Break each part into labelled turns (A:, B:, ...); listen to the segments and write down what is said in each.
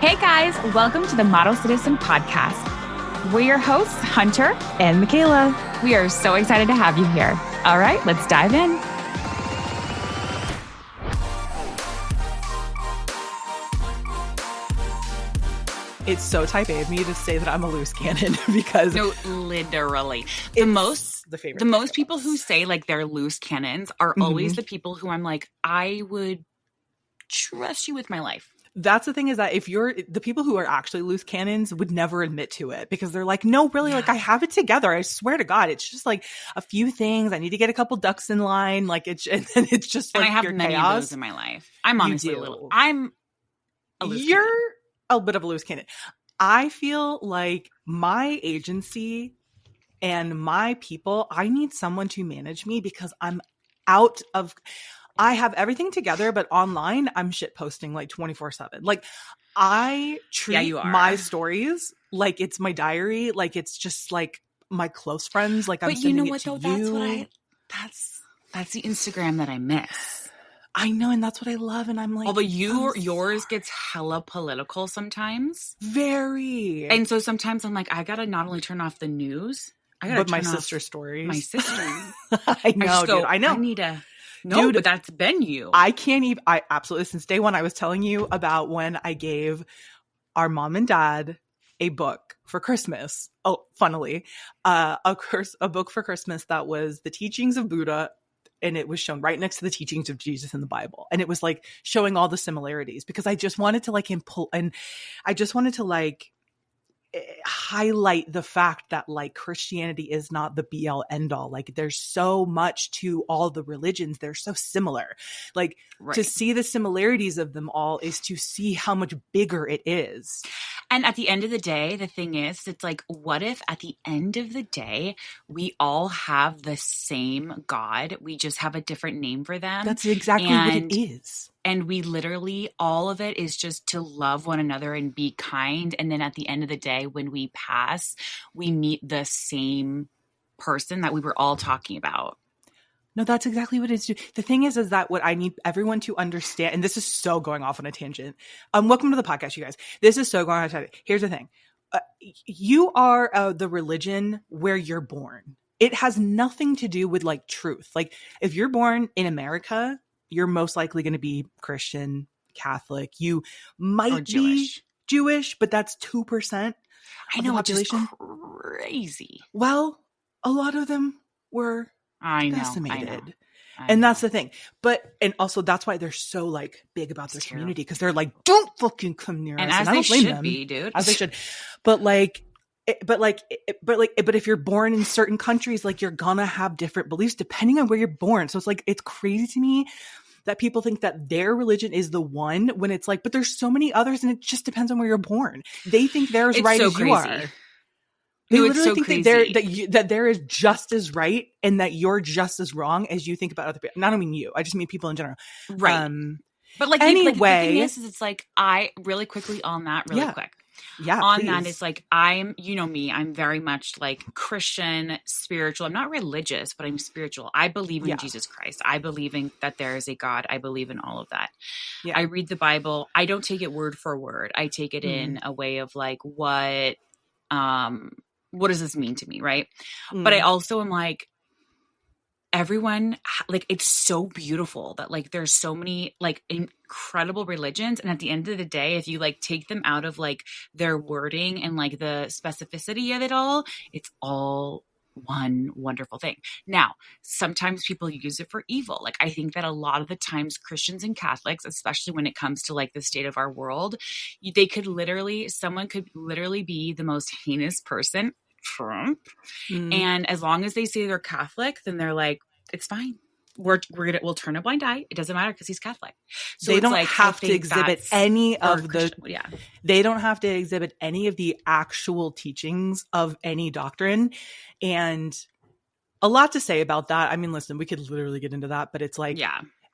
A: Hey guys, welcome to the Model Citizen Podcast. We're your hosts, Hunter and Michaela. We are so excited to have you here. All right, let's dive in.
B: It's so type A of me to say that I'm a loose cannon because
A: no, literally.
B: The most
A: people who say like they're loose cannons are always the people who I'm like, I would trust you with my life.
B: That's the thing, is that if you're the people who are actually loose cannons would never admit to it, because they're like, no, really, like I have it together. I swear to God, it's just like a few things. I need to get a couple ducks in line. Like and then it's just like,
A: and I have many
B: chaos.
A: of those in my life. I'm honestly
B: You're a bit of a loose cannon. I feel like my agency and my people, I need someone to manage me because I have everything together, but online I'm shit posting like 24/7. Like I treat my stories like it's my diary, like it's just like my close friends. Like I'm sending it to you.
A: That's the Instagram that I miss.
B: I know, and that's what I love. And I'm like,
A: although yours gets hella political sometimes,
B: very.
A: And so sometimes I'm like, I gotta not only turn off the news,
B: but my sister's stories.
A: My sister,
B: I know, dude. I know.
A: I need a. No, dude, but that's been you.
B: I can't even. I absolutely, since day one, I was telling you about when I gave our mom and dad a book for Christmas. Oh, funnily, a book for Christmas that was the teachings of Buddha, and it was shown right next to the teachings of Jesus in the Bible, and it was like showing all the similarities, because I just wanted to highlight the fact that like Christianity is not the be all end all. Like there's so much to all the religions. They're so similar. Like to see the similarities of them all is to see how much bigger it is.
A: And at the end of the day, the thing is, it's like, what if at the end of the day, we all have the same God? We just have a different name for them.
B: That's exactly what it is.
A: And we literally, all of it is just to love one another and be kind. And then at the end of the day, when we pass, we meet the same person that we were all talking about.
B: No, that's exactly what it is. The thing is that what I need everyone to understand, and this is so going off on a tangent. Welcome to the podcast, you guys. This is so going on a tangent. Here's the thing. You are the religion where you're born. It has nothing to do with like truth. Like if you're born in America, you're most likely going to be Christian, Catholic. You might be Jewish, but that's 2% of the population.
A: Crazy.
B: Well, a lot of them were decimated.
A: I know.
B: And that's the thing. And also that's why they're so like big about their community, because they're like, don't fucking come near us.
A: And as they should be, dude.
B: As they should. But if you're born in certain countries, like you're gonna have different beliefs depending on where you're born. So it's like, it's crazy to me that people think that their religion is the one, when it's like, but there's so many others and it just depends on where you're born. They think they're as right as you are. They literally think that there is just as right and that you're just as wrong as you think about other people. Not I mean you. I just mean people in general.
A: Right. But like
B: anyway,
A: the thing is it's like I really quickly on that quick.
B: Yeah.
A: On
B: please.
A: that, it's like I'm, you know me, I'm very much like Christian, spiritual. I'm not religious, but I'm spiritual. I believe in Jesus Christ. I believe in that there is a God. I believe in all of that. Yeah. I read the Bible. I don't take it word for word. I take it in a way of like, what does this mean to me? Right. But I also am like, everyone, like, it's so beautiful that like there's so many like incredible religions, and at the end of the day, if you like take them out of like their wording and like the specificity of it all, it's all one wonderful thing. Now, sometimes people use it for evil. Like I think that a lot of the times Christians and Catholics, especially when it comes to like the state of our world, someone could literally be the most heinous person, Trump. And as long as they say they're Catholic, then they're like, it's fine. We'll turn a blind eye. It doesn't matter because he's Catholic. So
B: they don't have to exhibit any of the. They don't have to exhibit any of the actual teachings of any doctrine, and a lot to say about that. I mean, listen, we could literally get into that, but it's like,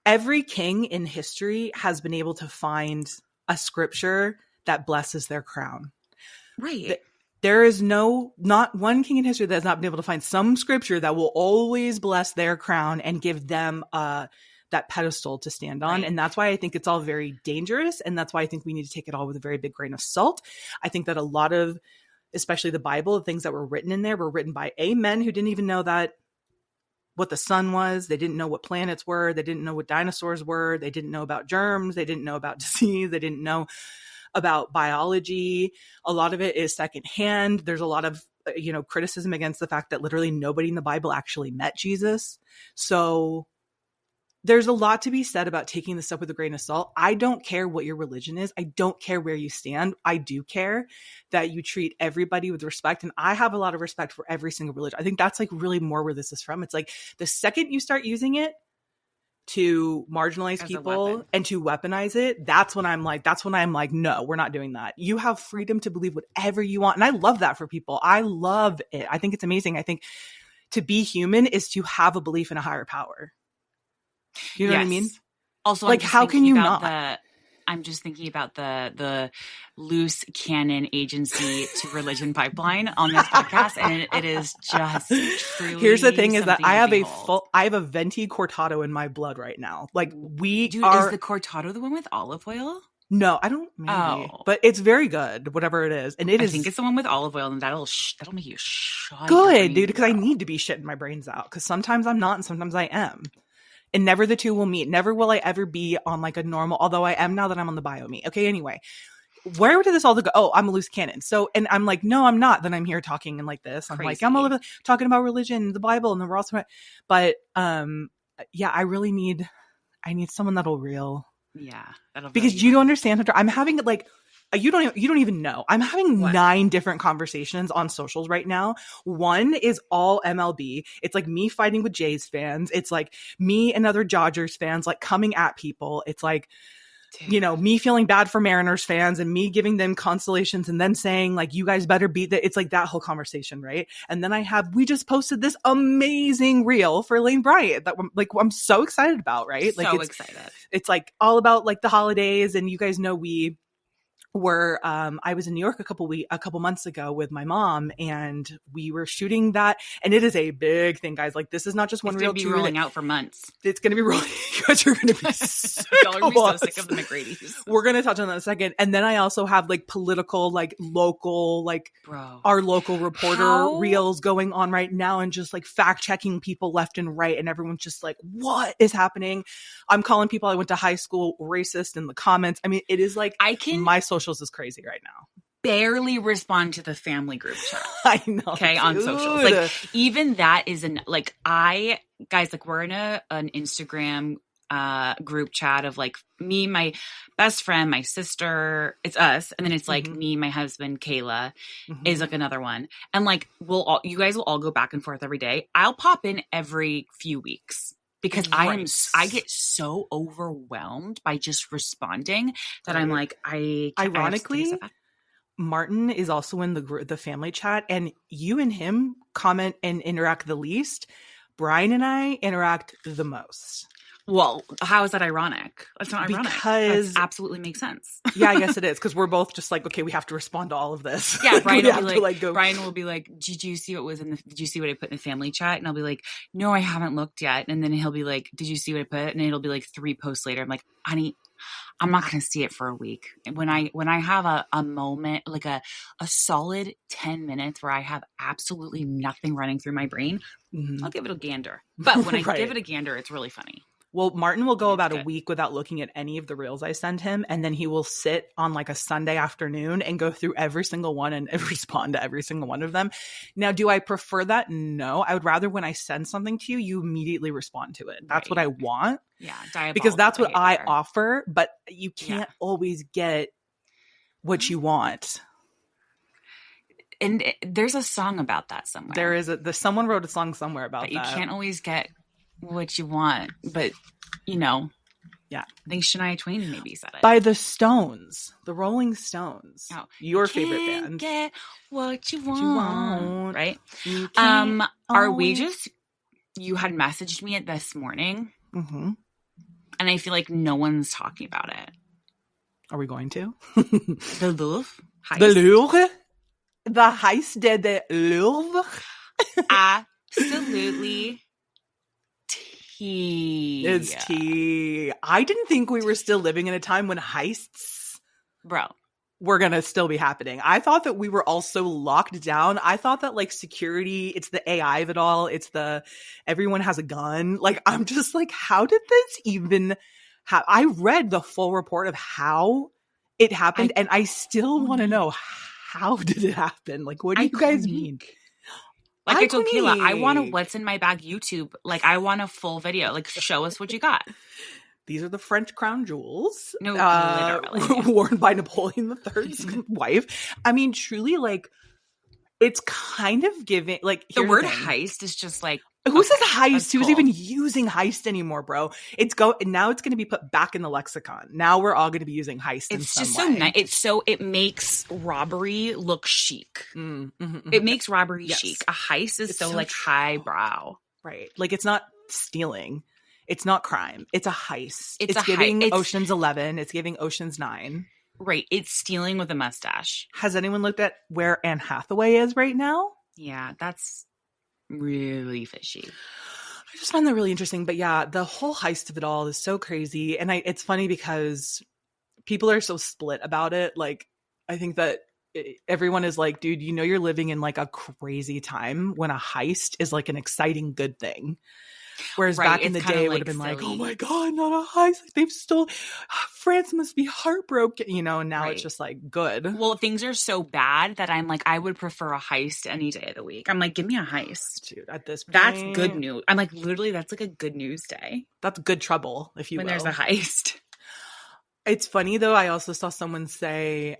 B: every king in history has been able to find a scripture that blesses their crown.
A: Right.
B: There is not one king in history that has not been able to find some scripture that will always bless their crown and give them that pedestal to stand on. And that's why I think it's all very dangerous. And that's why I think we need to take it all with a very big grain of salt. I think that a lot of, especially the Bible, the things that were written in there were written by men who didn't even know that what the sun was. They didn't know what planets were. They didn't know what dinosaurs were. They didn't know about germs. They didn't know about disease. They didn't know about biology. A lot of it is secondhand. There's a lot of, criticism against the fact that literally nobody in the Bible actually met Jesus. So there's a lot to be said about taking this stuff with a grain of salt. I don't care what your religion is. I don't care where you stand. I do care that you treat everybody with respect. And I have a lot of respect for every single religion. I think that's like really more where this is from. It's like the second you start using it to marginalize people and to weaponize it, that's when I'm like, no, we're not doing that. You have freedom to believe whatever you want. And I love that for people. I love it. I think it's amazing. I think to be human is to have a belief in a higher power. You know what I mean?
A: Also,
B: like, how can you not?
A: I'm just thinking about the loose Canon agency to religion pipeline on this podcast, and it is just truly.
B: Here's the thing: is that I have a venti cortado in my blood right now. Like is
A: the cortado the one with olive oil?
B: No, I don't. Maybe, but it's very good, whatever it is, and I think
A: it's the one with olive oil, and that'll make you shut
B: good, dude. Because I need to be shitting my brains out. Because sometimes I'm not, and sometimes I am. And never the two will meet. Never will I ever be on like a normal, although I am now that I'm on the bio me. Okay, anyway. Where did this all go? Oh, I'm a loose cannon. So, and I'm like, no, I'm not. Then I'm here talking and like this. I'm like, I'm a little bit talking about religion, the Bible, and then we're also, but yeah, I need someone that'll reel.
A: Yeah.
B: Because you don't understand, Hunter. I'm having like, you don't even know. I'm having 9 different conversations on socials right now. One is all MLB. It's like me fighting with Jays fans. It's like me and other Dodgers fans like coming at people. It's like, me feeling bad for Mariners fans and me giving them constellations and then saying like, you guys better beat that. It's like that whole conversation. Right. And then we just posted this amazing reel for Lane Bryant that I'm so excited about. Right. Like
A: excited.
B: It's like all about like the holidays. And you guys know I was in New York a couple months ago with my mom, and we were shooting that, and it is a big thing, guys. Like, this is not just one reel.
A: It's going to be rolling out for months.
B: It's going to be rolling. You guys are going to be
A: so sick of the McGrady's.
B: We're going to touch on that in a second. And then I also have like political, like local, like our local reporter reels going on right now, and just like fact checking people left and right. And everyone's just like, what is happening? I'm calling people I went to high school racist in the comments. I mean, it is like my socials is crazy right now.
A: Barely respond to the family group chat.
B: I know.
A: Okay, dude. On socials. Like, even that isn't like we're in an Instagram group chat of like me, my best friend, my sister, it's us, and then it's like me, my husband, Kayla is like another one, and like you guys will all go back and forth every day. I'll pop in every few weeks. Because I get so overwhelmed by just responding that I'm like,
B: ironically, Martin is also in the family chat, and you and him comment and interact the least. Brian and I interact the most.
A: Well, how is that ironic? That's not ironic.
B: Because
A: that absolutely makes sense.
B: Yeah, I guess it is. Because we're both just like, okay, we have to respond to all of this.
A: Yeah, Brian will be like, did you see what I put in the family chat? And I'll be like, no, I haven't looked yet. And then he'll be like, did you see what I put? And it'll be like 3 posts later. I'm like, honey, I'm not going to see it for a week. And when I have a moment, like a solid 10 minutes where I have absolutely nothing running through my brain, I'll give it a gander. But when I give it a gander, it's really funny.
B: Well, Martin will go about a week without looking at any of the reels I send him. And then he will sit on like a Sunday afternoon and go through every single one and respond to every single one of them. Now, do I prefer that? No. I would rather when I send something to you, you immediately respond to it. That's what I want.
A: Yeah.
B: Because that's what I offer. But you can't always get what you want.
A: And there's a song about that somewhere.
B: There is someone wrote a song somewhere about that.
A: You can't always get what you want, but yeah, I think Shania Twain maybe said it.
B: By the Stones, the Rolling Stones, your favorite band.
A: Get what you want, right? Are we just? You had messaged me this morning, and I feel like no one's talking about it.
B: Are we going to
A: the Louvre? Heist.
B: The Louvre, the heist de Louvre?
A: Absolutely. tea.
B: It's tea. I didn't think we were still living in a time when heists were going to still be happening. I thought that we were also locked down. I thought that like security, it's the AI of it all. It's the everyone has a gun. Like, I'm just like, how did this even happen? I read the full report of how it happened, and I still want to know, how did it happen? Like, what do you guys mean?
A: Like I told Kayla, I want a what's in my bag YouTube. Like, I want a full video. Like, show us what you got.
B: These are the French crown jewels.
A: No, literally.
B: Worn by Napoleon III's wife. I mean, truly, like, it's kind of giving, like,
A: the word heist is just like,
B: who says heist? Who's even using heist anymore, bro? Now it's going to be put back in the lexicon. Now we're all going to be using heist.
A: It's just so nice. It makes robbery look chic. It makes robbery chic. A heist is so like highbrow.
B: Right. Like, it's not stealing. It's not crime. It's a heist. It's
A: giving
B: Ocean's 11. It's giving Ocean's 9.
A: Right. It's stealing with a mustache.
B: Has anyone looked at where Anne Hathaway is right now?
A: Yeah, that's really fishy.
B: I just find that really interesting. But yeah, the whole heist of it all is so crazy. And it's funny because people are so split about it. Like, I think that everyone is like, dude, you know, you're living in like a crazy time when a heist is like an exciting good thing. Whereas back in the day, it would have been silly. Like, oh my God, not a heist. Like, they've stole. France must be heartbroken, you know, and now it's just like good.
A: Well, things are so bad that I'm like, I would prefer a heist any day of the week. I'm like, give me a heist.
B: Dude, at this point.
A: That's good news. I'm like, literally, that's like a good news day.
B: That's good trouble, if you will.
A: When there's a heist.
B: It's funny, though. I also saw someone say,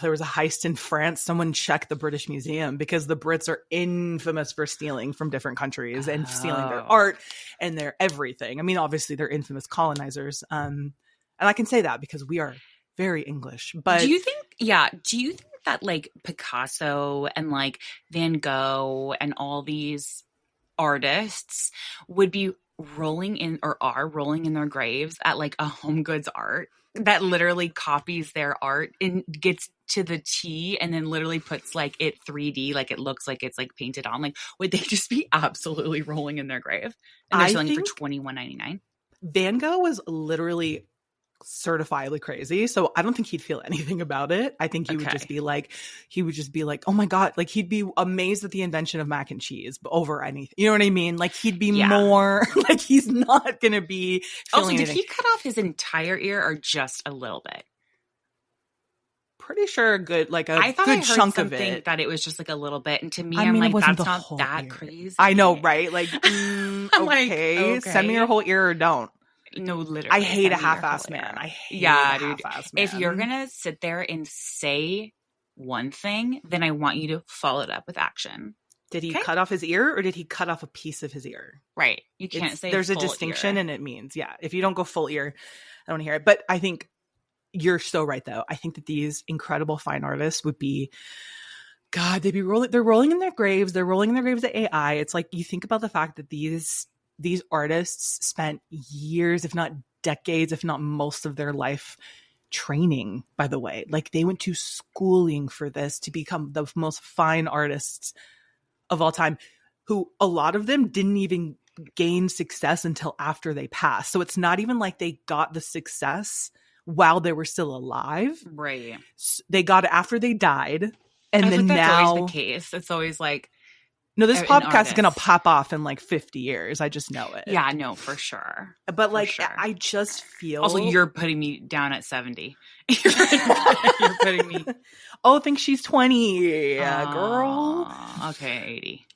B: there was a heist in France. Someone checked the British Museum because the Brits are infamous for stealing from different countries and stealing their art and their everything. I mean, obviously they're infamous colonizers. And I can say that because we are very English. But
A: do you think that like Picasso and like Van Gogh and all these artists would be rolling in or are rolling in their graves at like a Home Goods art that literally copies their art and gets to the T and then literally puts like it 3D, like it looks like it's like painted on? Like, would they just be absolutely rolling in their grave? And they're selling for $21.99.
B: Van Gogh was literally certifiably crazy, so I don't think he'd feel anything about it. I think he would just be like, oh my God, like he'd be amazed at the invention of mac and cheese over anything. You know what I mean? Like, he'd be more like, he's not gonna be feeling
A: did he cut off his entire ear or just a little bit?
B: Pretty sure good chunk of it.
A: That it was just like a little bit, and to me, I'm like, that's not that crazy.
B: I know, right? Like, okay, send me your whole ear or don't.
A: No, literally.
B: I hate a half-ass man. I hate a half-ass man.
A: If you're gonna sit there and say one thing, then I want you to follow it up with action.
B: Did he cut off his ear, or did he cut off a piece of his ear?
A: Right. You can't say
B: there's a distinction, and it means, if you don't go full ear, I don't want to hear it. But I think you're so right, though. I think that these incredible fine artists would be, God, they'd be rolling. They're rolling in their graves. They're rolling in their graves at AI. It's like, you think about the fact that these artists spent years, if not decades, if not most of their life training, by the way. Like, they went to schooling for this to become the most fine artists of all time, who a lot of them didn't even gain success until after they passed. So it's not even like they got the success while they were still alive.
A: Right.
B: They got it after they died. And then
A: that's
B: now
A: always the case. It's always like,
B: no, this podcast is going to pop off in like 50 years. I just know it.
A: Yeah, no, for sure.
B: But like, I just feel.
A: Also, you're putting me down at 70. You're putting me.
B: Oh, I think she's 20, girl.
A: Okay, 80.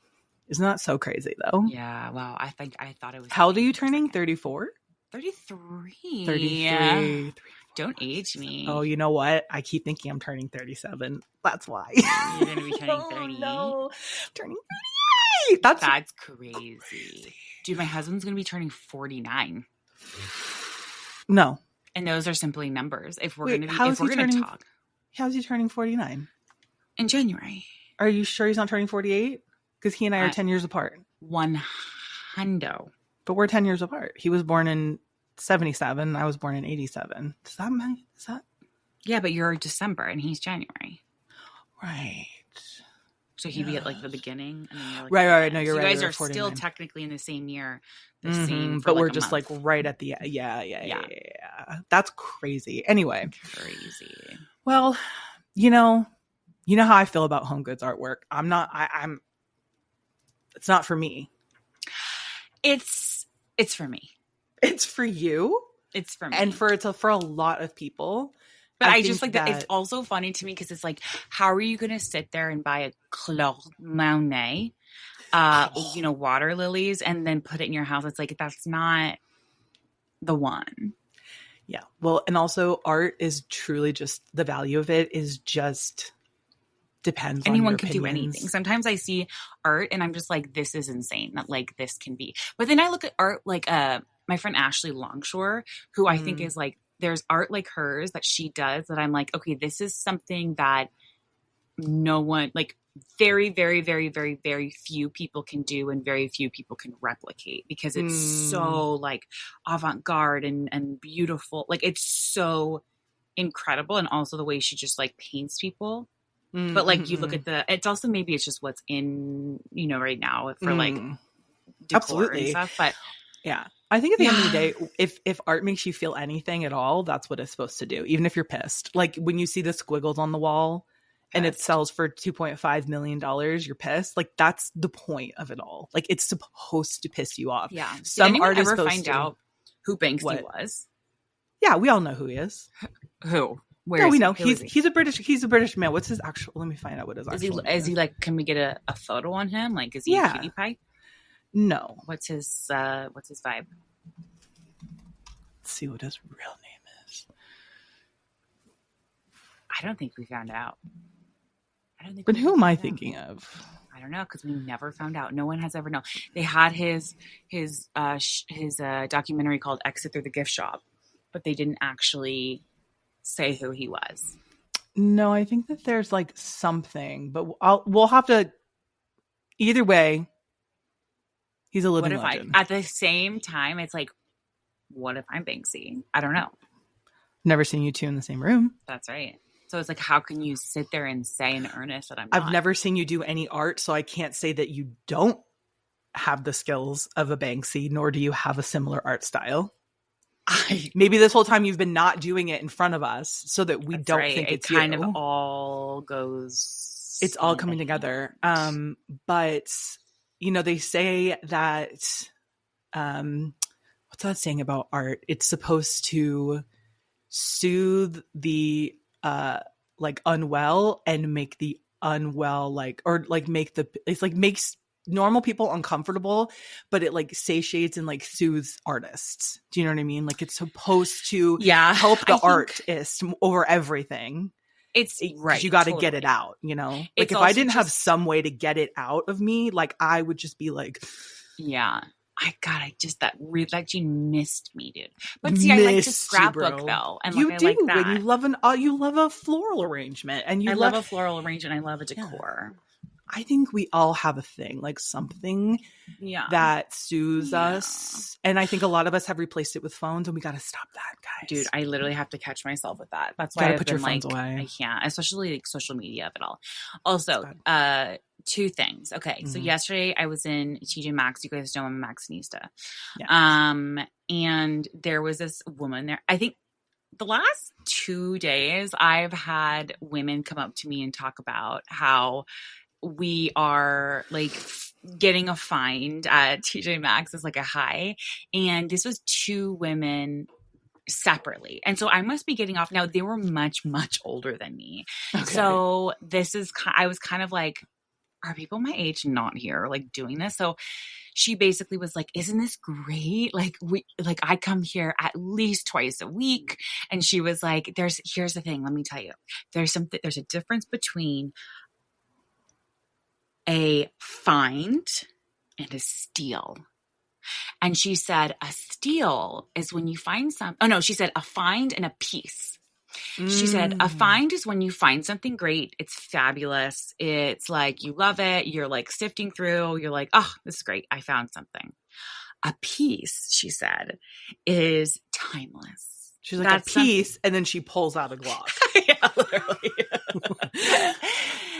B: Isn't that so crazy though?
A: Yeah, wow. I thought it was.
B: How old are you turning? 34?
A: 33.
B: 33.
A: Don't age me.
B: Oh, you know what? I keep thinking I'm turning 37. That's why.
A: You're going to be turning 30.
B: No. Turning 38.
A: That's crazy. Dude, my husband's going to be turning 49.
B: No.
A: And those are simply numbers. If we're going to talk.
B: How's he turning 49?
A: In January.
B: Are you sure he's not turning 48? Because he and I are 10 years apart.
A: One hundo.
B: But we're 10 years apart. He was born in 77. I was born in 87. Does that mean?
A: Yeah, but you're December and he's January.
B: Right.
A: So he'd be at like the beginning, and then you're like,
B: right. No, you're
A: so
B: right.
A: you guys are still technically in the same year, the same,
B: but
A: like
B: we're just
A: month.
B: like right at the yeah. That's crazy. Anyway,
A: crazy.
B: Well, you know how I feel about home goods artwork. I'm. It's not for me.
A: It's for me.
B: It's for you.
A: It's for me,
B: and for a lot of people.
A: But I just like that. It's also funny to me because it's like, how are you going to sit there and buy a Claude Monet, water lilies, and then put it in your house? It's like, that's not the one.
B: Yeah. Well, and also art is truly just, the value of it is just depends
A: Anyone
B: on your
A: can
B: opinions.
A: do anything. Sometimes I see art and I'm just like, this is insane that like this can be. But then I look at art like my friend Ashley Longshore, who I think is like, there's art like hers that she does that I'm like, okay, this is something that no one, like very, very, very, very, very few people can do and very few people can replicate because it's so like avant-garde and beautiful. Like it's so incredible. And also the way she just like paints people. But like you look at it's also, maybe it's just what's in, right now for like decor and stuff. But
B: yeah. I think at the end of the day, if art makes you feel anything at all, that's what it's supposed to do. Even if you're pissed, like when you see the squiggles on the wall and it sells for $2.5 million, you're pissed. Like that's the point of it all. Like it's supposed to piss you off.
A: Yeah.
B: Some artists
A: ever find out who Banksy was?
B: Yeah, we all know who he is.
A: Who?
B: Where we know he's a British man. What's his actual? Let me find out what his actual.
A: Is he like? Can we get a photo on him? Like, is he a cutie pie?
B: No.
A: What's his vibe?
B: Let's see what his real name is.
A: I don't think we found out.
B: But who am I thinking of?
A: I don't know, because we never found out. No one has ever known. They had his documentary called Exit Through the Gift Shop, but they didn't actually say who he was.
B: No, I think that there's like something, but we'll have to. Either way, he's a living legend.
A: At the same time, it's like, what if I'm Banksy? I don't know.
B: Never seen you two in the same room.
A: That's right. So it's like, how can you sit there and say in earnest that I'm not?
B: I've never seen you do any art, so I can't say that you don't have the skills of a Banksy, nor do you have a similar art style. Maybe this whole time you've been not doing it in front of us so that we don't think it's you.
A: It kind of all goes.
B: It's all coming together. But, they say that, what's that saying about art? It's supposed to soothe the, like unwell and make the unwell makes normal people uncomfortable, but it like satiates and like soothes artists. Do you know what I mean? Like it's supposed to help the artist over everything.
A: It's right.
B: You got to get it out, Like if I didn't have some way to get it out of me, like I would just be like,
A: yeah. That you missed me, dude. But see, I like to scrapbook though, and
B: you
A: I
B: do.
A: like that.
B: And you love a floral arrangement, and I
A: love a floral arrangement. I love a decor.
B: Yeah. I think we all have a thing, like something that soothes us. And I think a lot of us have replaced it with phones, and we got to stop that, guys.
A: Dude, I literally have to catch myself with that. That's why I've put your phones away. I can't, especially like social media of it all. Also, two things. Okay, so yesterday I was in TJ Maxx. You guys know I'm a Maxxinista. Yes. And there was this woman there. I think the last 2 days I've had women come up to me and talk about how we are like getting a find at TJ Maxx is like a high. And this was two women separately. And so I must be getting off. Now they were much, much older than me. Okay. So I was kind of like, are people my age not here like doing this? So she basically was like, isn't this great? Like I come here at least twice a week. And she was like, here's the thing. Let me tell you, there's a difference between a find and a steal. And she said a steal is when you find she said a find and a piece. She said a find is when you find something great. It's fabulous. It's like you love it. You're like sifting through. You're like, oh, this is great. I found something. A piece, she said, is timeless.
B: She's like, a piece, and then she pulls out a Glock.
A: Yeah, literally.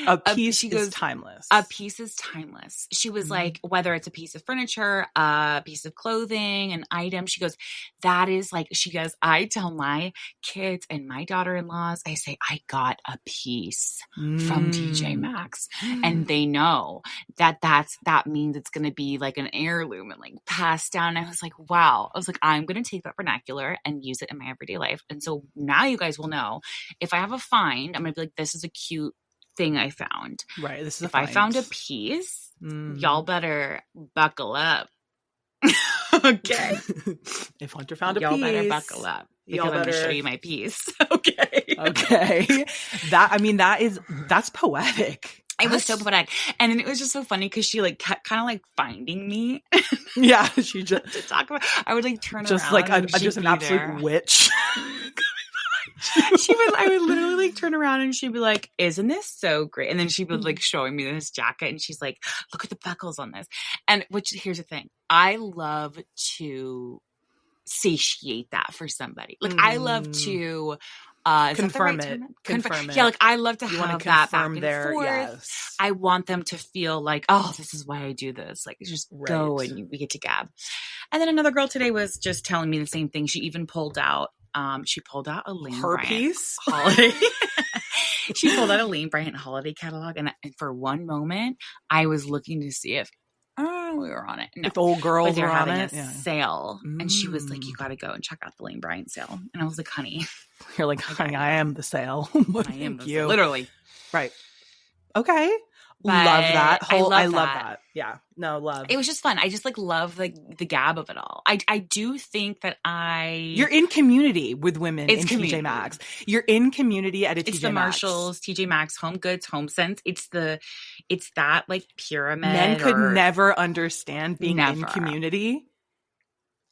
B: A piece is timeless.
A: A piece is timeless. She was like, whether it's a piece of furniture, a piece of clothing, an item, she goes, that is like, she goes, I tell my kids and my daughter-in-laws, I say, I got a piece from TJ Maxx. And they know that that means it's going to be like an heirloom and like passed down. I was like, wow. I was like, I'm going to take that vernacular and use it in my everyday life. And so now you guys will know if I have a find, I'm going to be like, this is a cute thing I found.
B: Right. This is
A: if I found a piece, y'all better buckle up. Okay.
B: If Hunter found a
A: y'all
B: piece,
A: better buckle up because I'm going to show you my piece. Okay.
B: Okay. That's poetic.
A: It was so poetic. And then it was just so funny because she like kept kind of like finding me.
B: Yeah. She just
A: to talk about. I would like turn
B: just
A: around.
B: Like just an absolute witch.
A: I would literally like turn around and she'd be like, isn't this so great? And then she'd be like showing me this jacket and she's like, look at the buckles on this. And here's the thing. I love to satiate that for somebody. Like I love to
B: confirm it. Confirm it.
A: Yeah, like I love to have that back and forth.
B: Yes.
A: I want them to feel like, oh, this is why I do this. Like just go and we get to gab. And then another girl today was just telling me the same thing. She even pulled out a Lane Bryant
B: piece
A: holiday. She pulled out a Lane Bryant holiday catalog, and for one moment, I was looking to see if we were on it. No,
B: if the old girls
A: were
B: having
A: a sale, and she was like, "You got to go and check out the Lane Bryant sale." And I was like, "Honey,
B: you're like, honey, I am the sale.
A: I am the sale. Literally,
B: right? Okay."
A: But
B: love that.
A: I love
B: that. Yeah. No, love.
A: It was just fun. I just like love the gab of it all. I do think that
B: you're in community with women in
A: community.
B: TJ Maxx. You're in community at a TJ Maxx.
A: It's the Marshalls, TJ Maxx, Home Goods, Home Sense. It's that like pyramid.
B: Men could never understand being in community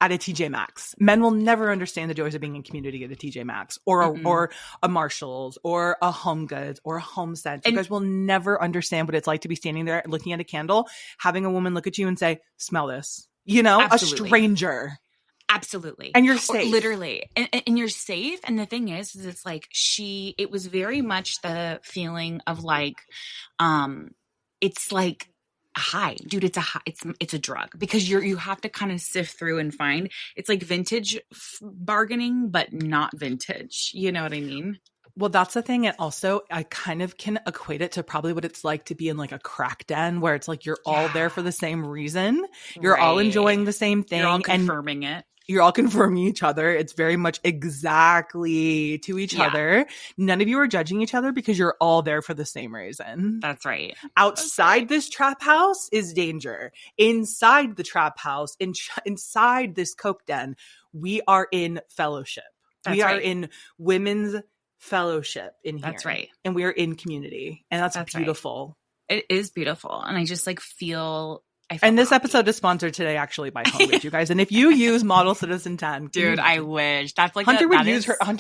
B: at a TJ Maxx. Men will never understand the joys of being in community at a TJ Maxx or a Marshalls or a Home Goods or a Home Sense. You guys will never understand what it's like to be standing there looking at a candle, having a woman look at you and say, smell this. You know,
A: absolutely.
B: A stranger.
A: Absolutely.
B: And you're safe.
A: Or literally. And you're safe. And the thing is it's like it was very much the feeling of like, it's like, high, dude. It's a high. It's a drug because you have to kind of sift through and find. It's like vintage bargaining, but not vintage. You know what I mean?
B: Well, that's the thing. And also, I kind of can equate it to probably what it's like to be in like a crack den where it's like you're all there for the same reason. You're all enjoying the same thing.
A: You're all confirming it.
B: You're all confirming each other. It's very much exactly to each other. None of you are judging each other because you're all there for the same reason.
A: That's right.
B: Outside this trap house is danger. Inside the trap house, inside this coke den, we are in fellowship. We are in women's fellowship in here.
A: That's right.
B: And we are in community. And that's beautiful.
A: Right. It is beautiful. And I just like feel...
B: And this episode is sponsored today actually by Home Goods, you guys. And if you use Model Citizen 10,
A: dude, I wish. That's like
B: Hunter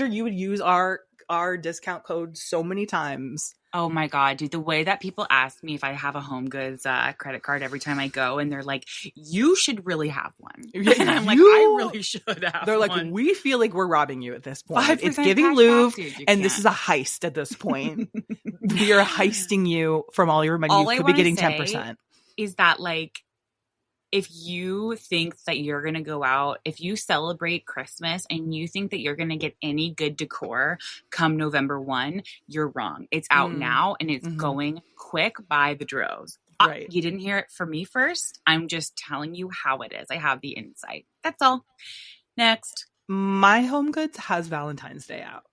B: you would use our discount code so many times.
A: Oh my God, dude. The way that people ask me if I have a Home Goods credit card every time I go, and they're like, you should really have one. And I'm like, I really should have
B: They're
A: one.
B: like, we feel like we're robbing you at this point. It's giving Louvre, and this is a heist at this point. We are heisting you from all your money. You could be getting 10%.
A: Is that like, if you think that you're going to go out, if you celebrate Christmas and you think that you're going to get any good decor come November 1, you're wrong. It's out now and it's going quick by the droves.
B: Right.
A: You didn't hear it from me first. I'm just telling you how it is. I have the insight. That's all. Next.
B: My Home Goods has Valentine's Day out.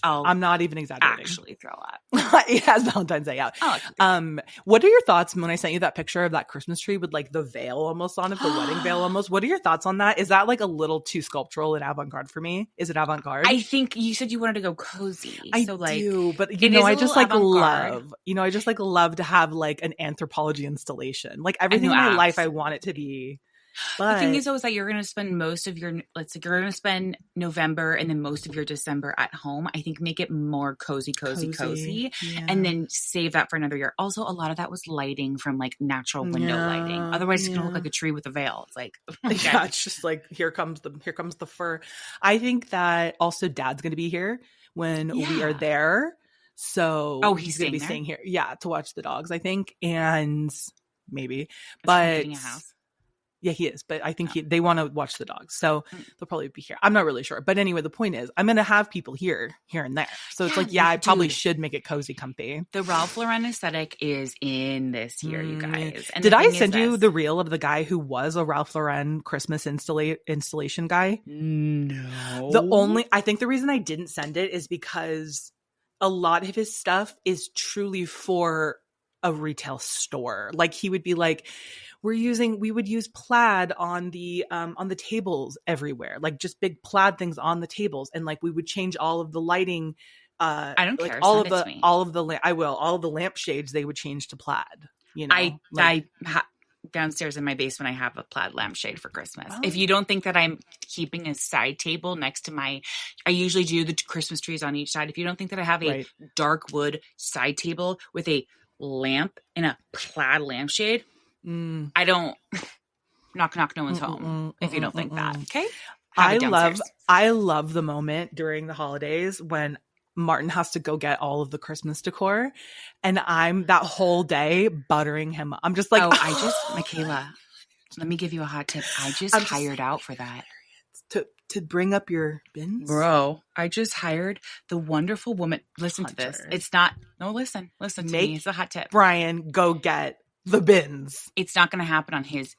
A: Oh,
B: I'm not even exaggerating.
A: Actually throw up.
B: It has Valentine's Day out.
A: Oh,
B: what are your thoughts when I sent you that picture of that Christmas tree with like the veil almost on it, the wedding veil almost? What are your thoughts on that? Is that like a little too sculptural and avant-garde for me? Is it avant-garde?
A: I think you said you wanted to go cozy.
B: I do, but I just like love to have like an anthropology installation. Like everything in my life, I want it to be. But
A: the thing is, though, is that you're going to spend most of your, you're going to spend November and then most of your December at home. I think make it more cozy.
B: Yeah.
A: And then save that for another year. Also, a lot of that was lighting from like natural window lighting. Otherwise, it's going to look like a tree with a veil. It's like, okay.
B: Yeah, it's just like, here comes the fur. I think that also Dad's going to be here when we are there. So
A: he's
B: going to be
A: there?
B: staying here. Yeah, to watch the dogs, I think. And maybe.
A: Is
B: but
A: he getting a house?
B: Yeah, he is. But I think they want to watch the dogs. So they'll probably be here. I'm not really sure. But anyway, the point is I'm going to have people here and there. So it's like, I probably should make it cozy, comfy.
A: The Ralph Lauren aesthetic is in this year, you guys. And
B: did I send you the reel of the guy who was a Ralph Lauren Christmas installation guy?
A: No.
B: I think the reason I didn't send it is because a lot of his stuff is truly for a retail store. Like he would be like, we would use plaid on the tables everywhere, like just big plaid things on the tables, and like we would change all of the lighting.
A: I don't care.
B: All of the lampshades they would change to plaid. You know,
A: downstairs in my basement, I have a plaid lampshade for Christmas. If you don't think that I'm keeping a side table next to I usually do the Christmas trees on each side. If you don't think that I have a dark wood side table with a lamp and a plaid lampshade, I don't knock, no one's home if you don't think that. Okay.
B: I love the moment during the holidays when Martin has to go get all of the Christmas decor, and I'm that whole day buttering him up. I'm just like,
A: Michaela, let me give you a hot tip. I just hired out for that.
B: To bring up your bins?
A: Bro, I just hired the wonderful woman. Listen to this. It's not, no, listen to me. It's a hot tip.
B: Brian, go get the bins.
A: It's not going to happen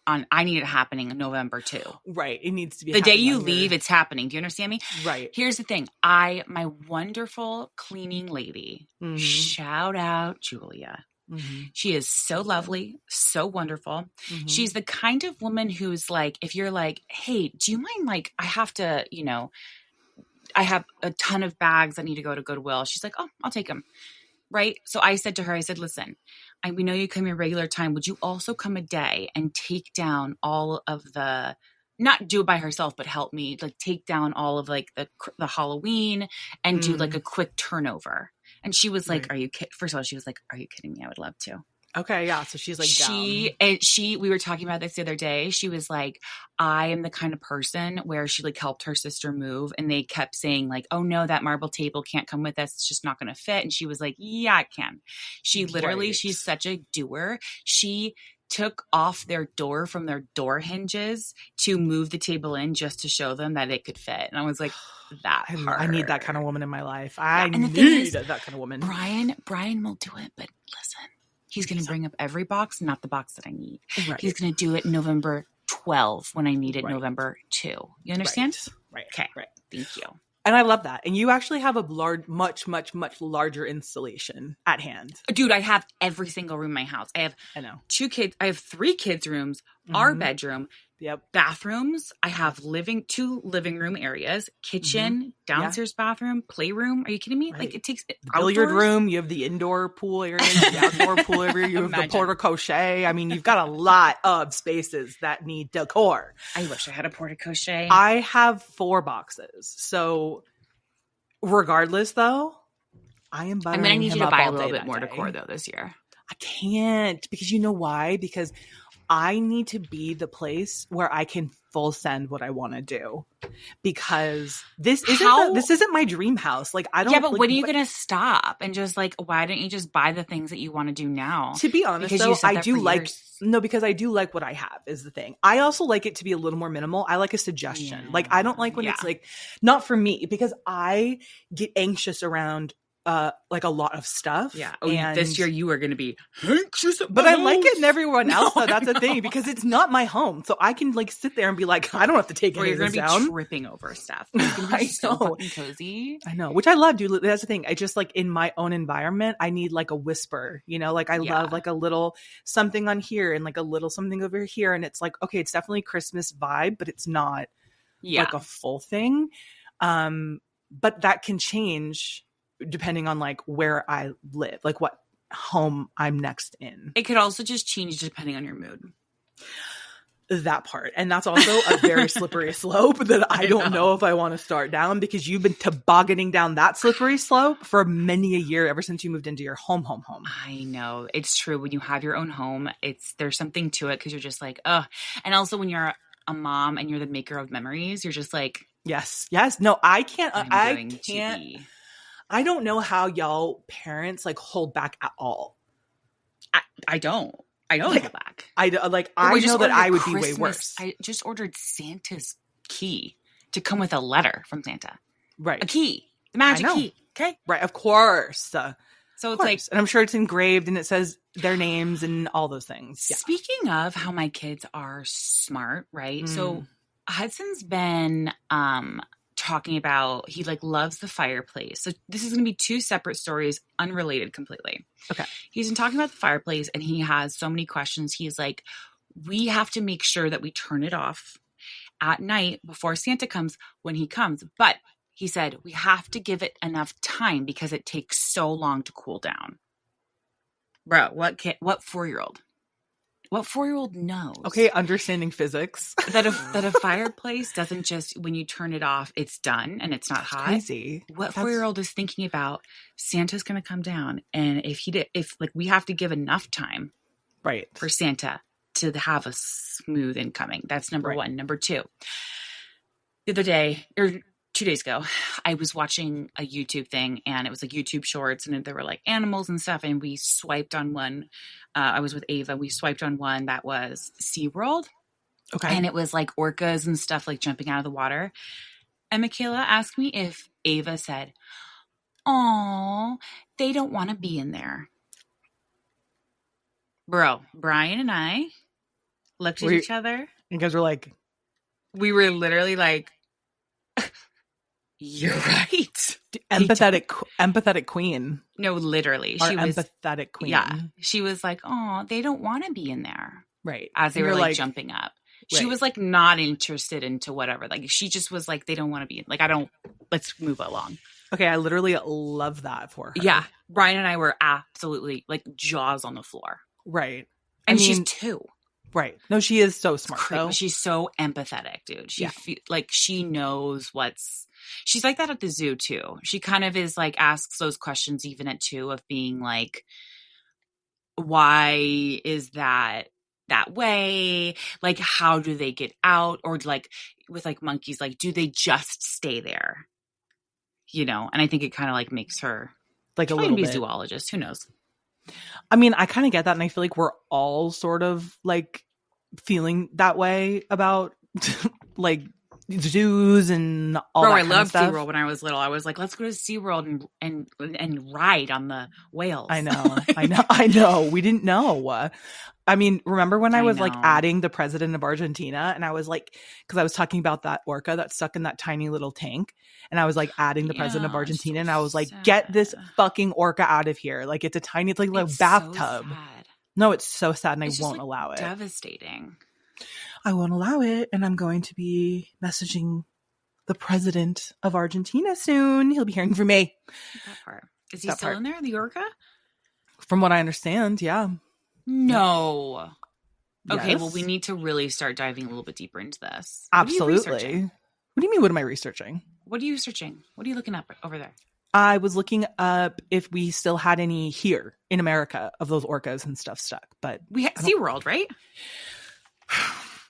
A: I need it happening in November too.
B: Right. It needs to be
A: the day you leave, it's happening. Do you understand me?
B: Right.
A: Here's the thing. My wonderful cleaning lady, shout out Julia. She is so lovely, so wonderful. She's the kind of woman who's like, if you're like, hey, do you mind, like, I have to, I have a ton of bags that need to go to Goodwill. She's like, oh, I'll take them. Right. So I said to her, listen, we know you come your regular time. Would you also come a day and take down all of not do it by herself, but help me like take down all of like the Halloween and do like a quick turnover. And she was like, first of all, she was like, are you kidding me? I would love to.
B: Okay. Yeah. So she's like,
A: we were talking about this the other day. She was like, I am the kind of person where she like helped her sister move, and they kept saying like, oh no, that marble table can't come with us. It's just not going to fit. And she was like, yeah, it can. She literally, she's such a doer. She took off their door from their door hinges to move the table in just to show them that it could fit. And I was like, I
B: need that kind of woman in my life. I need that kind of woman.
A: Brian will do it, but listen, he's going to bring up every box, not the box that I need. Right. He's going to do it November 12 when I need it November 2. You understand?
B: Right.
A: Okay. Right. Thank you.
B: And I love that. And you actually have a much, much, much larger installation at hand.
A: Dude, I have every single room in my house. I know. 2 kids. I have 3 kids' rooms, our bedroom, bathrooms. I have 2 living room areas, kitchen, downstairs bathroom, playroom. Are you kidding me? Right. Like it takes
B: the billiard room. You have the indoor pool area, the outdoor pool area. You have the porta cochet. I mean, you've got a lot of spaces that need decor.
A: I wish I had a porta cochet.
B: I have 4 boxes. So regardless, though, I am buttering
A: I need you to buy a little bit more
B: day.
A: Decor though this year.
B: I can't, because you know why? Because I need to be the place where I can full send what I want to do, because this isn't my dream house. Like I don't.
A: Yeah, but when are you going to stop and just like, why don't you just buy the things that you want to do now?
B: To be honest, because though, because I do like what I have is the thing. I also like it to be a little more minimal. I like a suggestion. Yeah. Like I don't like when it's like, not for me, because I get anxious around like a lot of stuff.
A: Yeah. Oh, and this year you are going to be anxious.
B: But I like it in everyone else. Though. That's the thing, because it's not my home, so I can like sit there and be like, I don't have to take any of this down. You're going to be
A: tripping over stuff. It's going to be so fucking cozy.
B: I know, which I love, dude. That's the thing. I just like in my own environment, I need like a whisper. You know, like I love like a little something on here and like a little something over here, and it's like, okay, it's definitely Christmas vibe, but it's not like a full thing. But that can change depending on like where I live, like what home I'm next in.
A: It could also just change depending on your mood.
B: That part. And that's also a very slippery slope that I don't know if I want to start down, because you've been tobogganing down that slippery slope for many a year, ever since you moved into your home.
A: I know. It's true. When you have your own home, there's something to it, because you're just like, ugh. And also when you're a mom and you're the maker of memories, you're just like,
B: yes. No, I can't. I don't know how y'all parents like hold back at all.
A: I don't hold back.
B: I know that I would be way worse.
A: I just ordered Santa's key to come with a letter from Santa.
B: Right.
A: A key. The magic key. Okay.
B: Right. Of course.
A: So it's like,
B: and I'm sure it's engraved and it says their names and all those things. Yeah.
A: Speaking of how my kids are smart, right? So Hudson's been talking about, he like loves the fireplace. So this is going to be two separate stories, unrelated completely.
B: Okay.
A: He's been talking about the fireplace and he has so many questions. He's like, we have to make sure that we turn it off at night before Santa comes when he comes. But he said, we have to give it enough time because it takes so long to cool down. Bro, what 4-year-old? What 4-year-old knows?
B: Okay, understanding physics.
A: that a fireplace doesn't just, when you turn it off, it's done and it's not hot.
B: Crazy.
A: What 4-year-old is thinking about Santa's going to come down, and if we have to give enough time,
B: right,
A: for Santa to have a smooth incoming. That's number one. Number two. The other day, or 2 days ago, I was watching a YouTube thing, and it was like YouTube shorts, and there were like animals and stuff, and we swiped on one. I was with Ava. We swiped on one that was SeaWorld.
B: Okay.
A: And it was like orcas and stuff like jumping out of the water. And Michaela asked me if Ava said, "Oh, they don't want to be in there." Bro, Brian and I looked at each other.
B: You guys were like,
A: we were literally like, you're right.
B: Empathetic queen.
A: No, literally.
B: She was empathetic queen.
A: Yeah. She was like, "Oh, they don't want to be in there."
B: Right.
A: As they were like jumping up. She was like not interested into whatever. Like she just was like, they don't want to be in. Like, let's move along.
B: Okay. I literally love that for her.
A: Yeah. Brian and I were absolutely like jaws on the floor.
B: Right.
A: And she's 2.
B: Right. No, she is so smart. Though.
A: She's so empathetic, dude. She knows she's like that at the zoo too. She kind of is like, asks those questions even at 2 of being like, why is that way? Like, how do they get out? Or like with like monkeys, like, do they just stay there? You know? And I think it kind of like makes her
B: like a little bit.
A: Be a zoologist. Who knows?
B: I mean, I kind of get that. And I feel like we're all sort of like feeling that way about like zoos and all that kind of stuff.
A: I loved SeaWorld when I was little. I was like, let's go to SeaWorld and ride on the whales.
B: I know. We didn't know. I mean, remember when I was like adding the president of Argentina, and I was like, because I was talking about that orca that's stuck in that tiny little tank, and I was like adding the president of Argentina, and I was like, get this fucking orca out of here. Like, it's a tiny, it's like a bathtub.
A: So
B: no, it's so sad, and I won't allow it.
A: Devastating.
B: I won't allow it, and I'm going to be messaging the president of Argentina soon. He'll be hearing from me.
A: That part. Is he still in there, the orca?
B: From what I understand, yeah.
A: No. Okay,
B: yes.
A: Well, we need to really start diving a little bit deeper into this.
B: Absolutely. What do you mean, what am I researching?
A: What are you searching? What are you looking up over there?
B: I was looking up if we still had any here in America of those orcas and stuff stuck. But
A: we had SeaWorld, right?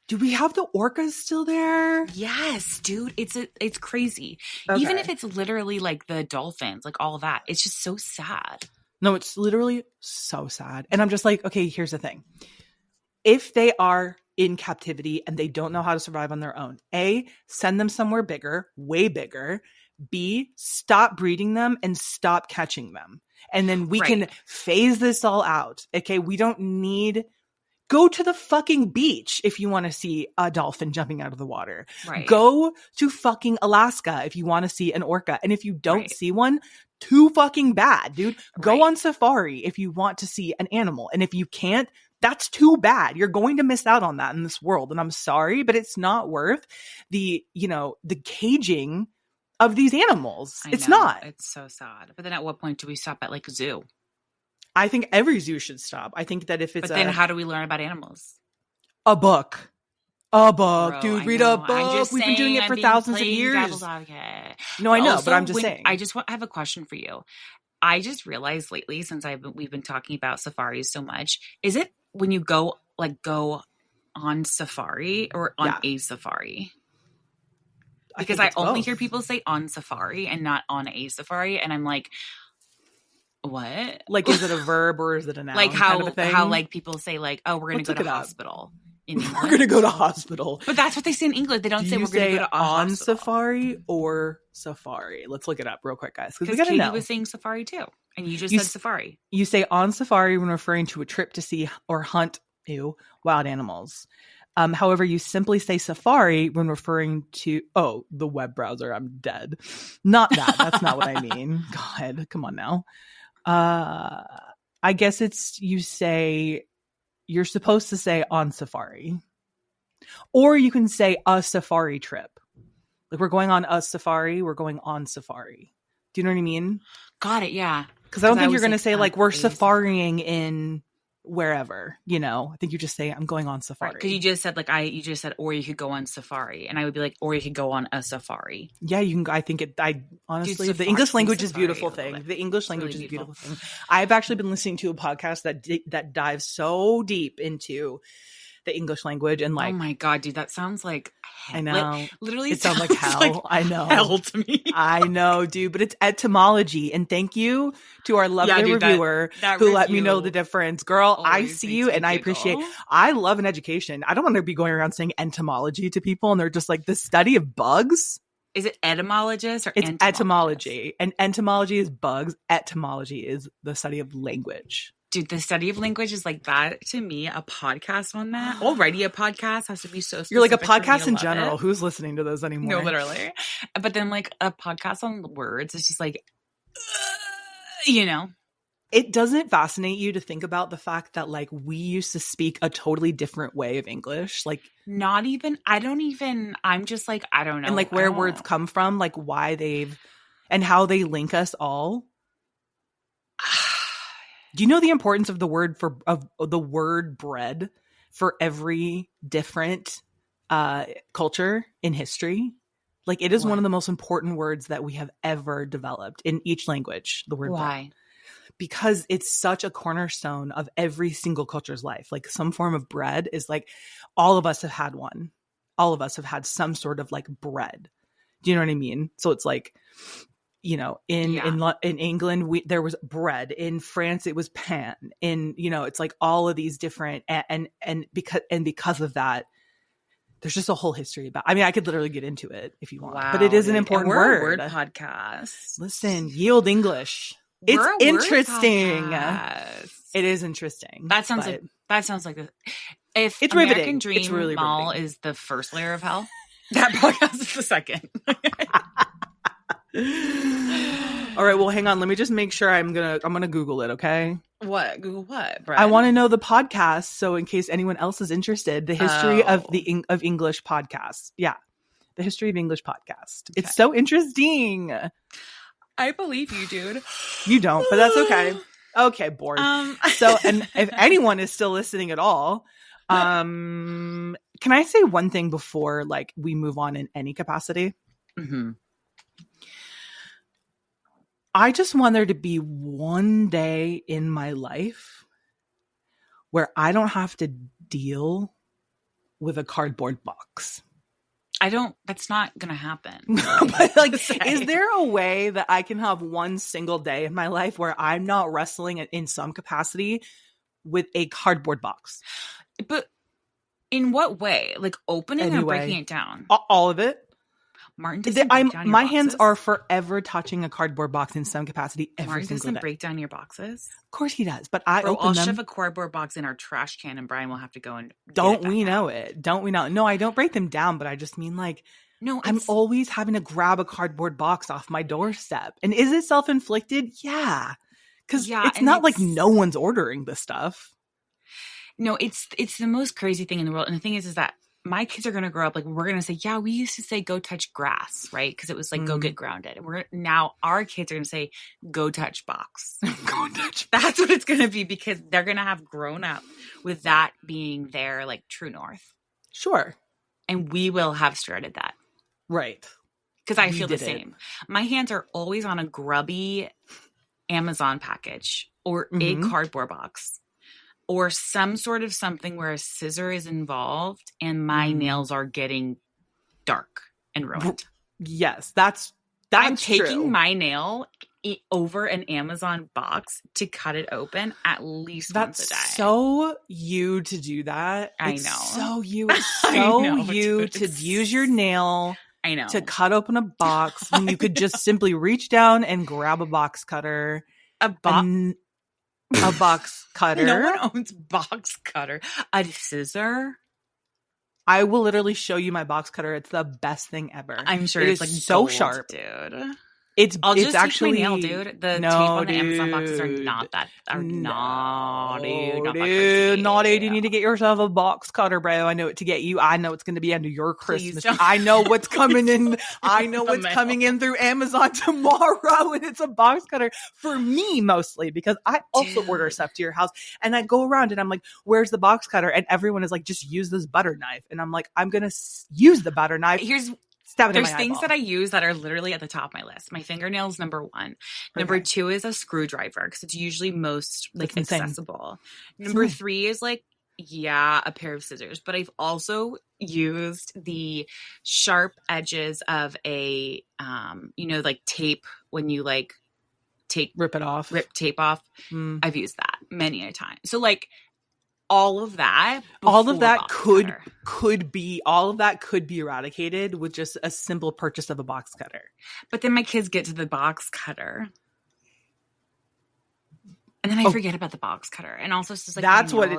B: Do we have the orcas still there?
A: Yes, dude. It's crazy. Okay. Even if it's literally like the dolphins, like all of that. It's just so sad.
B: No, it's literally so sad. And I'm just like, okay, here's the thing. If they are in captivity and they don't know how to survive on their own, A, send them somewhere bigger, way bigger. B, stop breeding them and stop catching them. And then we can phase this all out. Okay, we don't need... Go to the fucking beach if you want to see a dolphin jumping out of the water. Right. Go to fucking Alaska if you want to see an orca. And if you don't see one, too fucking bad, dude. Go on safari if you want to see an animal. And if you can't, that's too bad. You're going to miss out on that in this world. And I'm sorry, but it's not worth the caging of these animals. It's not.
A: It's so sad. But then at what point do we stop at like a zoo?
B: I think every zoo should stop. I think that if it's...
A: But then how do we learn about animals?
B: A book.
A: Bro,
B: dude. Read a book. We've been doing it for thousands of years. No, I know, also, but I'm just saying.
A: I have a question for you. I just realized lately, since we've been talking about safaris so much, is it when you go on safari or on a safari? Because I only hear people say on safari and not on a safari. And I'm like, what?
B: Like, is it a verb or is it a noun?
A: Like how,
B: kind of a thing?
A: how like people say like, oh, we're going to go to hospital.
B: In English. We're going to go to hospital.
A: But that's what they say in English. They don't say we're going to go to
B: on
A: hospital.
B: safari or safari. Let's look it up real quick, guys.
A: Because we got to know. Katie was saying safari too. And you just said safari.
B: You say on safari when referring to a trip to see or hunt wild animals. However, you simply say safari when referring to, the web browser. I'm dead. Not that. That's not what I mean. God, come on now. I guess you're supposed to say on safari. Or you can say a safari trip. Like, we're going on a safari. We're going on safari. Do you know what I mean?
A: Got it, yeah.
B: Because I don't think you're going to say, like, we're safarying in wherever, I think you just say, I'm going on safari.
A: Because you just said, or you could go on safari. And I would be like, or you could go on a safari.
B: Yeah, you can. Honestly, the English language is a beautiful thing. The English language is a beautiful thing. I've actually been listening to a podcast that dives so deep into the English language and like,
A: oh my God, dude, that sounds like hell.
B: I know.
A: Literally,
B: it sounds like hell. Like I know.
A: Hell to me.
B: I know, dude, but it's etymology. And thank you to our lovely reviewer who let me know the difference. Girl, I see you and I appreciate. I love an education. I don't want to be going around saying entomology to people and they're just like, the study of bugs.
A: Is it etymologist or
B: it's etymology? And entomology is bugs. Etymology is the study of language.
A: Dude, the study of language is like that to me. A podcast on that, already a podcast has to be so specific.
B: You're like a podcast in general. Who's listening to those anymore?
A: No, literally. But then like a podcast on words, it's just like,
B: It doesn't fascinate you to think about the fact that like we used to speak a totally different way of English? Like I'm just like, I don't know. And like where words come from, like why and how they link us all. Do you know the importance of the word bread for every different culture in history? Like it is one of the most important words that we have ever developed in each language. The word bread. Because it's such a cornerstone of every single culture's life. Like some form of bread is like all of us have had one. All of us have had some sort of like bread. Do you know what I mean? So it's like, in England, there was bread. In France, it was pain. It's like all of these different and because of that, there's just a whole history about. I mean, I could literally get into it if you want, but it is an important word.
A: We're a word podcast.
B: Listen, yield English. It's interesting. It is interesting.
A: That sounds like if
B: it's
A: American
B: riveting.
A: Dream
B: it's really
A: Mall
B: riveting.
A: is the first layer of hell, that podcast is the second.
B: All right, well, hang on. Let me just make sure I'm gonna Google it, okay?
A: What? Google what? Brad?
B: I want to know the podcast, so in case anyone else is interested, the history of English podcasts. Yeah, the history of English podcast. Okay. It's so interesting.
A: I believe you, dude.
B: You don't, but that's okay. Okay, bored. So, and if anyone is still listening at all, can I say one thing before like we move on in any capacity?
A: Mm-hmm.
B: I just want there to be one day in my life where I don't have to deal with a cardboard box.
A: That's not going to happen.
B: But like, is there a way that I can have one single day in my life where I'm not wrestling in some capacity with a cardboard box?
A: But in what way? Like opening or breaking it down?
B: All of it.
A: Martin doesn't break down your
B: my
A: boxes?
B: hands are forever touching a cardboard box in some capacity every
A: Martin
B: single day.
A: doesn't break down your boxes?
B: Of course he does, but I'll
A: shove a cardboard box in our trash can and Brian will have to go and
B: Don't we know it? Don't we know? No, I don't break them down, but I just mean like, no, I'm always having to grab a cardboard box off my doorstep. And is it self-inflicted? Yeah. Because it's not like no one's ordering this stuff.
A: No, it's the most crazy thing in the world. And the thing is that my kids are going to grow up like we're going to say, yeah, we used to say go touch grass, right? Because it was like go get grounded. And now our kids are going to say go touch box. Go touch. That's what it's going to be because they're going to have grown up with that being their like true north.
B: Sure.
A: And we will have started that.
B: Right.
A: Because I feel the same. My hands are always on a grubby Amazon package or a cardboard box. Or some sort of something where a scissor is involved and my nails are getting dark and ruined.
B: Yes, that's
A: I'm taking
B: true.
A: my nail over an Amazon box to cut it open at least once a day.
B: That's so you to do that.
A: I
B: It's
A: know.
B: so you. It's so you to use your nail.
A: I know.
B: To cut open a box when you could just simply reach down and grab a box cutter.
A: A
B: box cutter.
A: No one owns box cutter. A scissor.
B: I will literally show you my box cutter. It's the best thing ever.
A: I'm sure
B: it
A: it's
B: is
A: like
B: so
A: gold,
B: sharp,
A: dude.
B: I'll just
A: actually my nail, dude. The tape on the Amazon boxes are not that.
B: Naughty. You need to get yourself a box cutter, bro. I know what to get you. I know it's going to be under your Christmas. I know what's coming in. I know what's coming in through Amazon tomorrow, and it's a box cutter for me mostly because I also order stuff to your house, and I go around and I'm like, "Where's the box cutter?" And everyone is like, "Just use this butter knife," and I'm like, "I'm gonna use the butter knife."
A: There's things that I use that are literally at the top of my list. My fingernails, number one. Number two is a screwdriver because it's usually most like accessible. Number three is like, a pair of scissors. But I've also used the sharp edges of a, like tape when you like rip tape off. I've used that many a time. So like, all of that could be eradicated with just a simple purchase of a box cutter. But then my kids get to the box cutter, and then I forget about the box cutter. And also, it's just like
B: that's what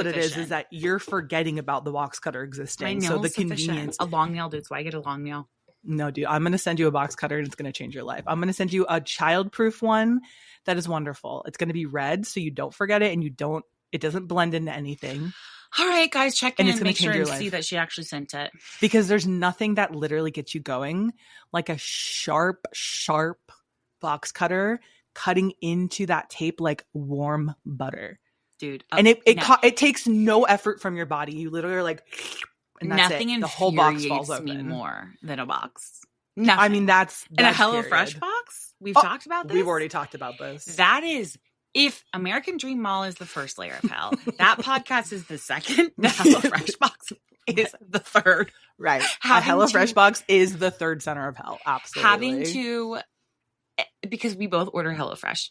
B: it is. Is that you're forgetting about the box cutter existing? So the convenience.
A: A long nail, dude. So I get a long nail.
B: No, dude. I'm going to send you a box cutter, and it's going to change your life. I'm going to send you a child-proof one that is wonderful. It's going to be red, so you don't forget it, and it doesn't blend into anything.
A: All right, guys, check in and make sure and
B: life.
A: See that she actually sent it.
B: Because there's nothing that literally gets you going like a sharp box cutter cutting into that tape like warm butter.
A: Dude.
B: And it takes no effort from your body. You literally are like, and that's
A: nothing
B: it. The whole box falls open.
A: Me more than a box. Nothing.
B: I mean, that's
A: and a HelloFresh box? We've talked about this?
B: We've already talked about this.
A: That is... If American Dream Mall is the first layer of hell, that podcast is the second. The HelloFresh box is the third.
B: Right. A HelloFresh box is the third center of hell. Absolutely.
A: Because we both order HelloFresh,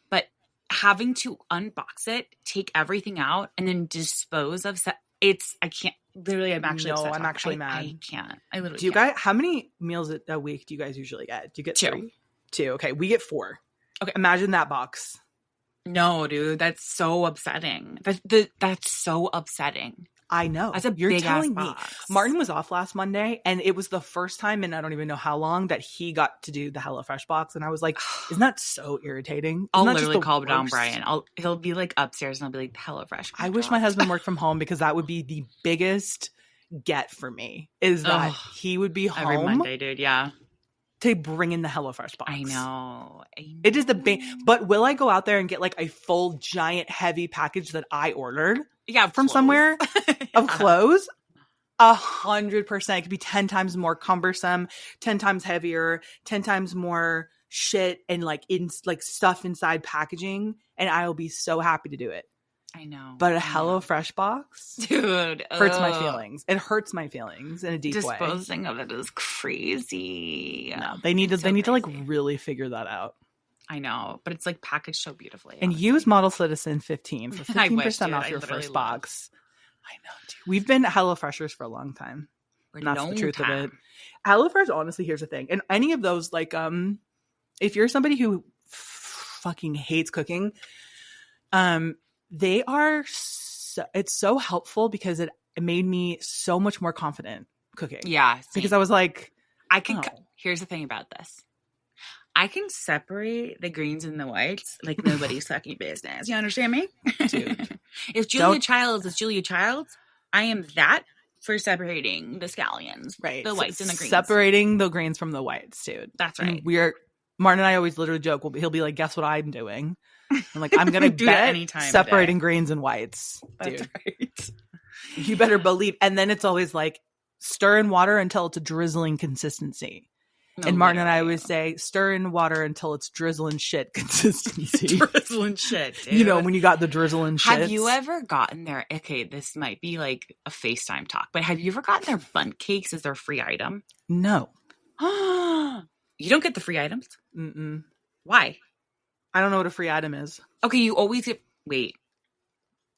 A: but having to unbox it, take everything out, and then dispose of I can't. Literally, I'm actually upset.
B: I'm actually mad.
A: I can't. I literally
B: Do you
A: can't.
B: guys, how many meals a week do you guys usually get? Do you get
A: 2?
B: 3? 2. Okay. We get 4.
A: Okay.
B: Imagine that box.
A: No, dude, that's so upsetting. That's so upsetting.
B: I know.
A: That's a big ass box.
B: Martin was off last Monday, and it was the first time in I don't even know how long that he got to do the HelloFresh box, and I was like, "Isn't that so irritating?"
A: I'll literally call down Brian. He'll be like upstairs, and I'll be like, "HelloFresh."
B: I wish my husband worked from home because that would be the biggest get for me. Is that he would be home
A: every Monday, dude? Yeah.
B: To bring in the HelloFresh box.
A: I know.
B: It is but will I go out there and get like a full giant heavy package that I ordered?
A: Yeah,
B: from somewhere of clothes? 100%. It could be 10 times more cumbersome, 10 times heavier, 10 times more shit and like stuff inside packaging, and I will be so happy to do it.
A: I know.
B: But a HelloFresh box,
A: dude,
B: hurts my feelings. It hurts my feelings in a deep
A: way.
B: Disposing
A: of it is crazy.
B: No, they need to like really figure that out.
A: I know, but it's like packaged so beautifully.
B: And use Model Citizen 15 for 15% off your first box. I know, dude. We've been HelloFreshers for a long time. And that's the truth of it. HelloFresh, honestly, here's the thing. And any of those, like, if you're somebody who fucking hates cooking, they are it's so helpful because it made me so much more confident cooking.
A: Yeah. Same.
B: Because I was like,
A: here's the thing about this. I can separate the greens and the whites like nobody's fucking business. You understand me?
B: Dude.
A: If Julia Childs is Julia Childs, I am that for separating the scallions.
B: Right.
A: The whites and the greens.
B: Separating the greens from the whites, dude.
A: That's right.
B: And Martin and I always literally joke. He'll be like, guess what I'm doing? I'm like, I'm going to bet separating greens and whites. Dude.
A: That's right.
B: You better believe. And then it's always like, stir in water until it's a drizzling consistency. No, and Martin and I always say, stir in water until it's drizzling shit consistency.
A: Drizzling shit, dude.
B: You know, when you got the drizzling shit.
A: Have you ever gotten their, okay, this might be like a FaceTime talk, but have you ever gotten their bundt cakes as their free item?
B: No.
A: You don't get the free items?
B: Mm-mm.
A: Why?
B: I don't know what a free item is.
A: Okay, you always get, wait.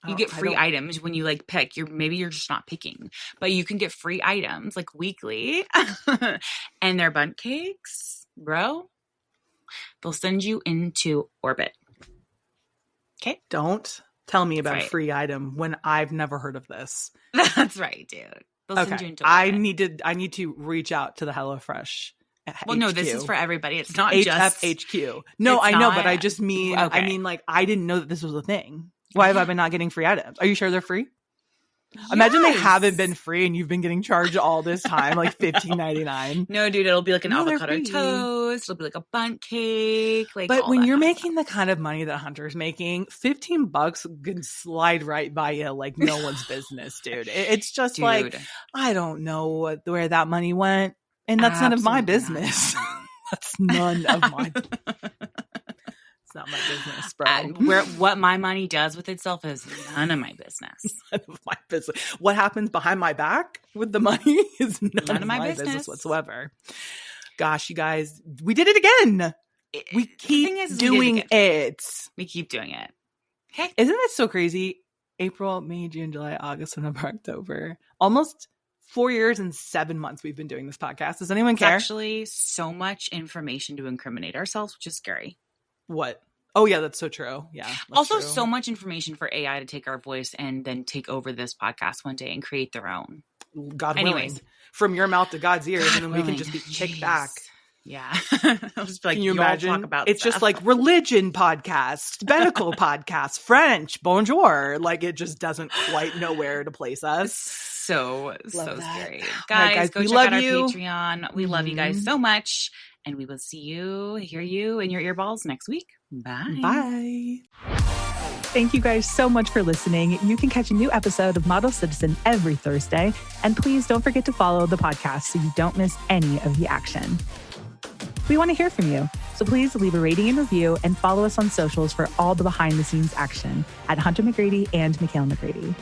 A: You get free items when you like pick. Maybe you're just not picking, but you can get free items like weekly, and they're bundt cakes, bro. They'll send you into orbit. Okay,
B: don't tell me about a free item when I've never heard of this.
A: That's right, dude. They'll send you into orbit.
B: I need to reach out to the HelloFresh.
A: Well,
B: HQ.
A: No, this is for everybody. It's not
B: just HQ. No, I know, but I just mean, okay. I mean, like, I didn't know that this was a thing. Why have I been not getting free items? Are you sure they're free? Yes. Imagine they haven't been free and you've been getting charged all this time, like $15.99.
A: No, dude, it'll be like an avocado toast. It'll be like a bundt cake. Like,
B: but when you're making the kind of money that Hunter's making, $15 can slide right by you like no one's business, dude. It's just like, I don't know where that money went, and that's none of my business. That's none of my. It's not my business, bro.
A: What my money does with itself is none of my business.
B: None of my business. What happens behind my back with the money is none of my business whatsoever. Gosh, you guys, we did it again. We keep doing it.
A: We keep doing it. Okay.
B: Isn't that so crazy? April, May, June, July, August, September, October. Almost 4 years and 7 months we've been doing this podcast. Does anyone care?
A: It's actually so much information to incriminate ourselves, which is scary.
B: What? Oh, yeah, that's so true. Yeah.
A: Also, so much information for AI to take our voice and then take over this podcast one day and create their own.
B: God willing. From your mouth to God's ears, and then we can just be kicked back.
A: Yeah. I'll just be like,
B: can you imagine?
A: Talk about
B: it's
A: stuff.
B: Just like religion podcast, medical podcast, French, bonjour. Like, it just doesn't quite know where to place us.
A: So scary.
B: Guys,
A: go check out our Patreon. We love you guys so much. And we will see you, hear you in your earballs next week. Bye.
B: Bye.
C: Thank you guys so much for listening. You can catch a new episode of Model Citizen every Thursday. And please don't forget to follow the podcast so you don't miss any of the action. We want to hear from you. So please leave a rating and review and follow us on socials for all the behind-the-scenes action at Hunter McGrady and Michaela McGrady.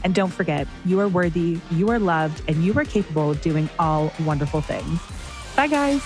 C: And don't forget, you are worthy, you are loved, and you are capable of doing all wonderful things. Bye, guys.